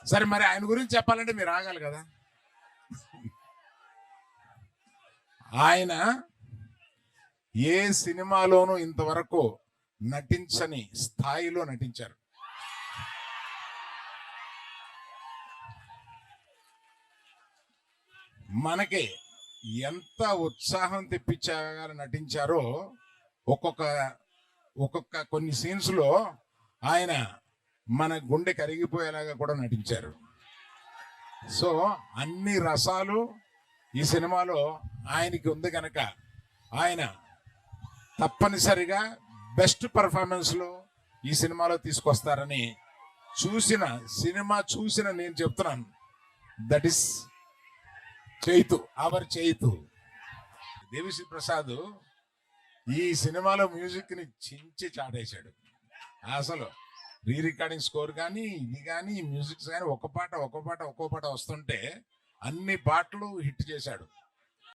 సరే మరి ఆయన గురించి చెప్పాలంటే మీరు ఆగాలి కదా. ఆయన ఏ సినిమాలోనూ ఇంతవరకు నటించని స్థాయిలో నటించారు. మనకి ఎంత ఉత్సాహం తెప్పించగా నటించారో ఒక్కొక్క కొన్ని సీన్స్ లో ఆయన మన గుండె కరిగిపోయేలాగా కూడా నటించారు. సో అన్ని రసాలు ఈ సినిమాలో ఆయనకి ఉంది కనుక ఆయన తప్పనిసరిగా బెస్ట్ పర్ఫార్మెన్స్ లో ఈ సినిమాలో తీసుకొస్తారని చూసిన నేను చెప్తున్నాను. That is Chaitu, our Chaitu. Devi Sri Prasad ఈ సినిమాలో మ్యూజిక్ ని చించి చాటేశాడు. అసలు రీ రికార్డింగ్ స్కోర్ కానీ ఇది కానీ మ్యూజిక్స్ కానీ ఒక్కో పాట వస్తుంటే అన్ని పాటలు హిట్ చేశాడు.